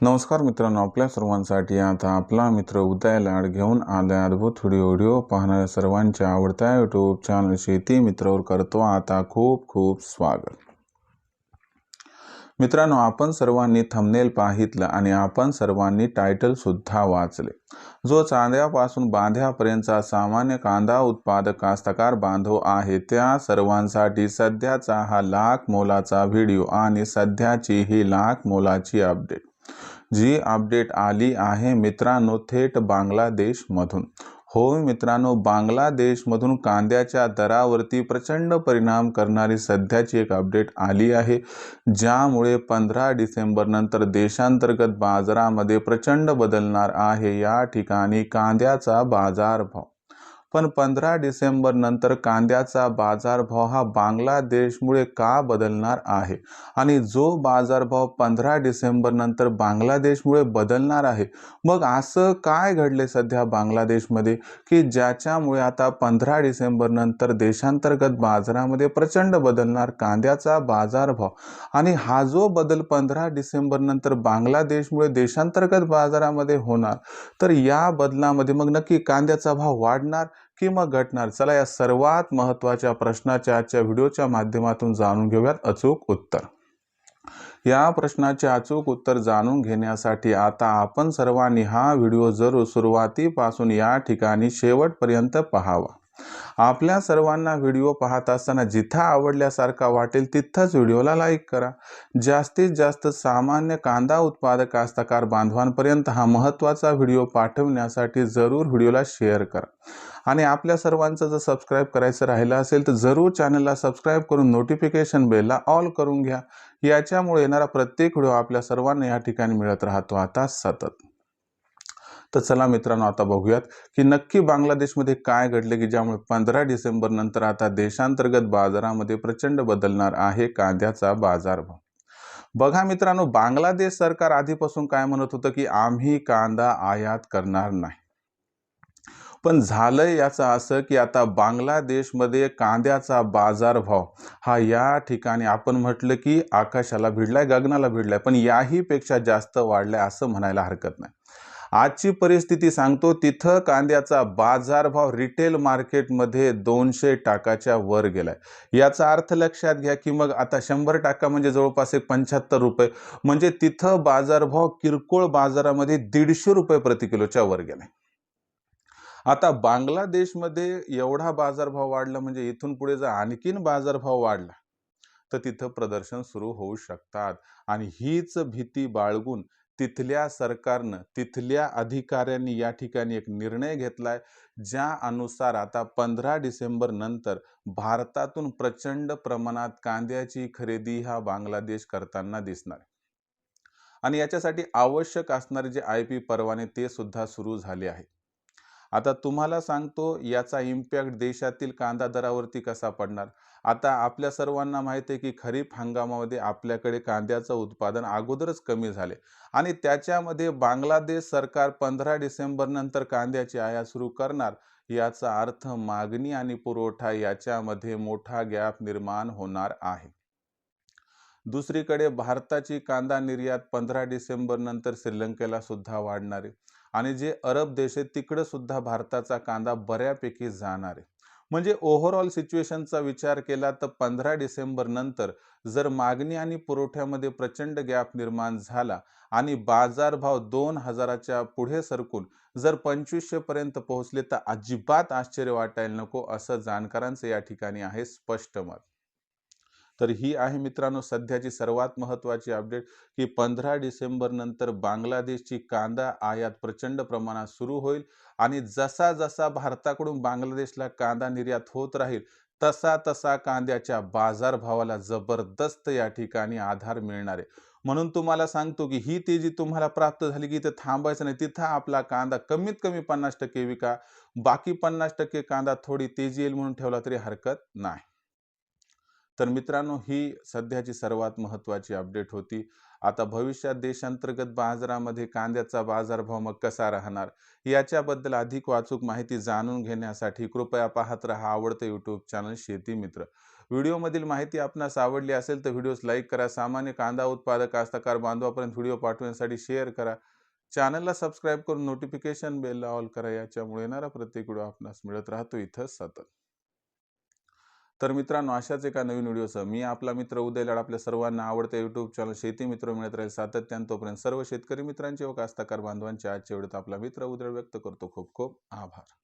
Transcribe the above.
नमस्कार मित्रांनो, आपल्या सर्वांसाठी आता आपला मित्र उदय लाड घेऊन आला अद्भुत व्हिडिओ पाहणाऱ्या सर्वांच्या आवडत्या यूट्यूब चॅनल शेती मित्रावर करतो आता खूप खूप स्वागत. मित्रांनो, आपण सर्वांनी थंबनेल पाहितलं आणि आपण सर्वांनी टायटल सुद्धा वाचले. जो चांद्यापासून बांध्यापर्यंतचा सामान्य कांदा उत्पादक कास्तकार बांधव आहे त्या सर्वांसाठी सध्याचा हा लाख मोलाचा व्हिडिओ आणि सध्याची ही लाख मोलाची अपडेट. जी अपडेट आली आहे मित्रांनो थेट बांगलादेशमधून. होय मित्रांनो, बांगलादेशमधून कांद्याच्या दरावरती प्रचंड परिणाम करणारी सध्याची एक अपडेट आली आहे, ज्यामुळे 15 डिसेंबर नंतर देशांतर्गत बाजारामध्ये प्रचंड बदलणार आहे या ठिकाणी कांद्याचा बाजारभाव. पण 15 डिसेंबर नंतर कांद्याचा बाजारभाव हा बांगलादेशमुळे का बदलणार आहे आणि जो बाजारभाव 15 डिसेंबर नंतर बांगलादेशमुळे बदलणार आहे, मग असं काय घडले सध्या बांगलादेशमध्ये की ज्याच्यामुळे आता 15 डिसेंबर नंतर देशांतर्गत बाजारामध्ये प्रचंड बदलणार कांद्याचा बाजारभाव. आणि हा जो बदल 15 डिसेंबर नंतर बांगलादेशमुळे देशांतर्गत बाजारामध्ये होणार, तर या बदलामध्ये मग नक्की कांद्याचा भाव वाढणार की मग घटणार? चला या सर्वात महत्त्वाच्या प्रश्नाच्या आजच्या व्हिडिओच्या माध्यमातून जाणून घेऊयात अचूक उत्तर. या प्रश्नाचे अचूक उत्तर जाणून घेण्यासाठी आता आपण सर्वांनी हा व्हिडिओ जरूर सुरुवातीपासून या ठिकाणी शेवटपर्यंत पाहावा. आपल्या सर्वांना व्हिडिओ पाहत असताना जिथं आवडल्यासारखा वाटेल तिथंच व्हिडिओला लाईक करा. जास्तीत जास्त सामान्य कांदा उत्पादक कास्तकार बांधवांपर्यंत हा महत्त्वाचा व्हिडिओ पाठवण्यासाठी जरूर व्हिडिओला शेअर करा. आणि आपल्या सर्वांचं जर सबस्क्राईब करायचं राहिलं असेल तर जरूर चॅनलला सबस्क्राईब करून नोटिफिकेशन बेलला ऑल करून घ्या. याच्यामुळे येणारा प्रत्येक व्हिडिओ आपल्या सर्वांना या ठिकाणी मिळत राहतो आता सतत. तर चला मित्रांनो, आता बघूयात की नक्की बांगलादेशमध्ये काय घडले की ज्यामुळे 15 डिसेंबर नंतर आता देशांतर्गत बाजारामध्ये प्रचंड बदलणार आहे कांद्याचा बाजारभाव. बघा मित्रांनो, बांगलादेश सरकार आधीपासून काय म्हणत होतं की आम्ही कांदा आयात करणार नाही. पण झालंय याचं असं की आता बांगलादेशमध्ये कांद्याचा बाजारभाव हा या ठिकाणी आपण म्हटलं की आकाशाला भिडलाय, गगनाला भिडलाय, पण याही पेक्षा जास्त वाढलाय असं म्हणायला हरकत नाही. आजची परिस्थिती सांगतो, तिथं कांद्याचा बाजारभाव रिटेल मार्केटमध्ये 200% वर गेलाय. याचा अर्थ लक्षात घ्या की मग आता 100% म्हणजे जवळपास एक 75 रुपये, म्हणजे तिथं बाजारभाव किरकोळ बाजारामध्ये 150 रुपये प्रति किलोच्या वर गेलाय. आता बांगलादेशमध्ये एवढा बाजारभाव वाढला म्हणजे इथून पुढे जर आणखीन बाजारभाव वाढला तर तिथं प्रदर्शन सुरू होऊ शकतात. आणि हीच भीती बाळगून तिथल्या सरकारनं, तिथल्या अधिकाऱ्यांनी या ठिकाणी एक निर्णय घेतलाय, ज्या अनुसार आता 15 डिसेंबर नंतर भारतातून प्रचंड प्रमाणात कांद्याची खरेदी हा बांगलादेश करताना दिसणार. आणि याच्यासाठी आवश्यक असणारे जे IP परवाने ते सुद्धा सुरू झाले आहेत. आता तुम्हाला सांगतो याचा इम्पॅक्ट देशातील कांदा दरावरती कसा पडणार. आता आपल्या सर्वांना माहिती आहे की खरीप हंगामामध्ये आपल्याकडे कांद्याचं उत्पादन अगोदरच कमी झाले आणि त्याच्यामध्ये बांगलादेश सरकार 15 डिसेंबर नंतर कांद्याची आयात सुरू करणार. याचा अर्थ मागणी आणि पुरवठा याच्यामध्ये मोठा गॅप निर्माण होणार आहे. दुसरीकडे भारताची कांदा निर्यात 15 डिसेंबर नंतर श्रीलंकेला सुद्धा वाढणार आहे आणि जे अरब देश आहेत तिकडे सुद्धा भारताचा कांदा बऱ्यापैकी जाणार आहे. म्हणजे ओव्हरऑल सिच्युएशनचा विचार केला तर 15 डिसेंबर नंतर जर मागणी आणि पुरवठ्यामध्ये प्रचंड गॅप निर्माण झाला आणि बाजारभाव 2000च्या पुढे सरकून जर 2500 पर्यंत पोहोचले तर अजिबात आश्चर्य वाटायला नको, असं जाणकारांचं या ठिकाणी आहे स्पष्ट मत. तर ही आहे मित्रांनो सध्याची सर्वात महत्त्वाची अपडेट की 15 डिसेंबर नंतर बांगलादेशची कांदा आयात प्रचंड प्रमाणात सुरू होईल आणि जसा जसा भारताकडून बांगलादेशला कांदा निर्यात होत राहील तसा तसा कांद्याच्या बाजारभावाला जबरदस्त या ठिकाणी आधार मिळणार आहे. म्हणून तुम्हाला सांगतो की ही तेजी तुम्हाला प्राप्त झाली की इथे थांबायचं नाही, तिथं आपला कांदा कमीत कमी 50% विका, बाकी 50% कांदा थोडी तेजी येईल म्हणून ठेवला तरी हरकत नाही. तर मित्रांनो, ही सध्याची सर्वात महत्त्वाची अपडेट होती. आता भविष्यात देशांतर्गत बाजारामध्ये कांद्याचा बाजारभाव मग कसा राहणार, याच्याबद्दल अधिक अचूक माहिती जाणून घेण्यासाठी कृपया पाहत रहा आवडते यूट्यूब चॅनल शेती मित्र. व्हिडिओमधील माहिती आपणास आवडली असेल तर व्हिडिओस लाईक करा. सामान्य कांदा उत्पादक कास्तकार बांधवापर्यंत व्हिडिओ पाठवण्यासाठी शेअर करा. चॅनलला सबस्क्राईब करून नोटिफिकेशन बेलला ऑल करा. याच्यामुळे येणारा प्रत्येक व्हिडिओ आपणास मिळत राहतो इथं सतत. तर मित्रांनो, अशाच एका नवीन व्हिडिओसह मी आपला मित्र उदय लाड आपल्या सर्वांना आवडते यूट्यूब चॅनल शेती मित्र मिळत राहील सातत्याने. तोपर्यंत सर्व शेतकरी मित्रांचे व कास्तकार बांधवांचे आजच्या व्हिडिओत आपला मित्र उदय व्यक्त करतो. खूप खूप आभार.